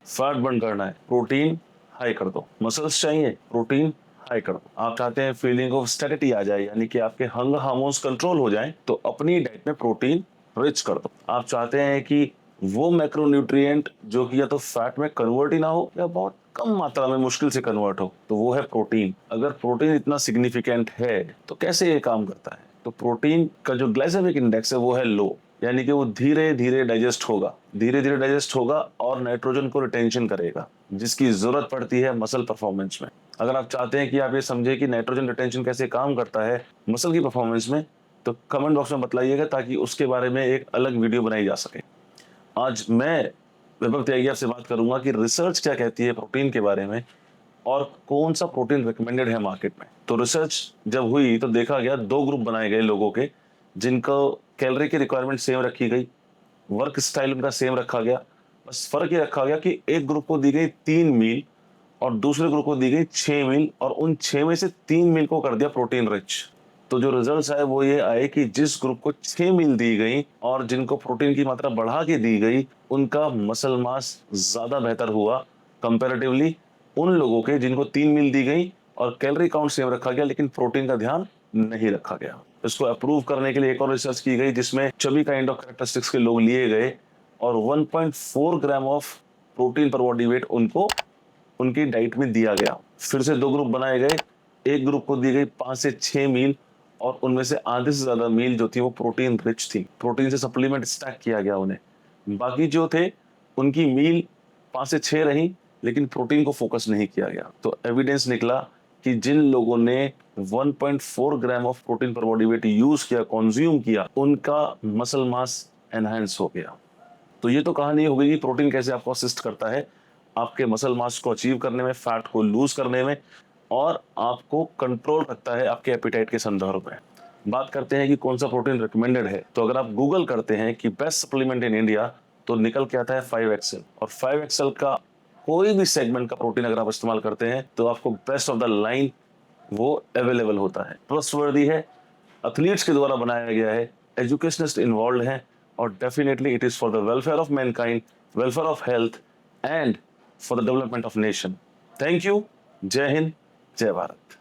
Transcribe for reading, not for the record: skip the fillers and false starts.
Fat burn करना है, protein high कर दो। मसल्स चाहिए, प्रोटीन हाई कर दो। आप चाहते हैं फीलिंग ऑफ स्टेटिटी आ जाए, यानी कि आपके हंगर हार्मोन्स कंट्रोल हो जाए, तो अपनी डाइट में प्रोटीन रिच कर दो। आप चाहते हैं कि वो मैक्रोन्यूट्रिएंट जो कि या तो फैट में कन्वर्ट ही ना हो या बहुत कम मात्रा में मुश्किल से कन्वर्ट हो, तो वो है प्रोटीन। अगर प्रोटीन इतना सिग्निफिकेंट है तो कैसे ये काम करता है? तो प्रोटीन का जो ग्लाइसेमिक इंडेक्स है वो है लो, यानी कि वो धीरे धीरे डाइजेस्ट होगा, धीरे धीरे डाइजेस्ट होगा और नाइट्रोजन को रिटेंशन करेगा, जिसकी जरूरत पड़ती है मसल परफॉर्मेंस में। अगर आप चाहते हैं कि आप ये समझे कि नाइट्रोजन रिटेंशन कैसे काम करता है मसल की परफॉर्मेंस में, तो कमेंट बॉक्स में बताइएगा ताकि उसके बारे में एक अलग वीडियो बनाई जा सके। आज मैं वैभव त्यागी आपसे बात करूंगा कि रिसर्च क्या कहती है प्रोटीन के बारे में और कौन सा प्रोटीन रिकमेंडेड है मार्केट में। तो रिसर्च जब हुई तो देखा गया, दो ग्रुप बनाए गए लोगों के, जिनको कैलोरी की रिक्वायरमेंट सेम रखी गई, वर्क स्टाइल उनका सेम रखा गया। बस फर्क ये रखा गया कि एक ग्रुप को दी गई 3 मील और दूसरे ग्रुप को दी गई 6 मील, और उन 6 में से 3 मील को कर दिया प्रोटीन रिच। तो जो रिजल्ट्स आए वो ये आए कि जिस ग्रुप को 6 मील दी गई और जिनको प्रोटीन की मात्रा बढ़ा के दी गई, उनका मसल मास ज्यादा बेहतर हुआ कंपैरेटिवली उन लोगों के जिनको 3 मील दी गई और कैलोरी काउंट सेम रखा गया लेकिन प्रोटीन का ध्यान नहीं रखा गया। इसको अप्रूव करने के लिए एक और रिसर्च की गई जिसमें सभी काइंड ऑफ कैरेक्टरिस्टिक्स के लोग लिए गए और 1.4 ग्राम ऑफ प्रोटीन पर बॉडी वेट उनको उनकी डाइट में दिया गया। फिर से दो ग्रुप बनाए गए, एक ग्रुप को दी गई 5 से 6 मील और उनमें से आधे से ज्यादा मील जो थी वो प्रोटीन रिच थी, प्रोटीन से सप्लीमेंट स्टैक किया गया उन्हें। बाकी जो थे उनकी मील 5 से 6 रही लेकिन प्रोटीन को फोकस नहीं किया गया। तो एविडेंस निकला कि जिन लोगों ने 1.4 ग्राम ऑफ प्रोटीन पर बॉडी वेट यूज किया, कंज्यूम किया, उनका मसल मास एनहांस हो गया। तो ये तो कहानी हो गई कि प्रोटीन कैसे आपको असिस्ट करता है आपके मसल मास को अचीव करने में, फैट को लूज करने में, और आपको कंट्रोल रखता है आपके एपिटाइट के संदर्भ में। बात करते हैं कि कौन सा प्रोटीन रिकमेंडेड है, तो अगर आप गूगल करते हैं कि बेस्ट सप्लीमेंट इन इंडिया तो निकल के आता है 5XL। और 5XL का कोई भी सेगमेंट का प्रोटीन अगर आप इस्तेमाल करते हैं तो आपको बेस्ट ऑफ द लाइन वो अवेलेबल होता है, ट्रस्टवर्दी है, एथलीट्स के द्वारा बनाया गया है, एजुकेशनिस्ट इन्वॉल्व हैं, और definitely it is for the welfare of Mankind, welfare of health and for the development of nation. Thank you. जय हिंद, जय भारत।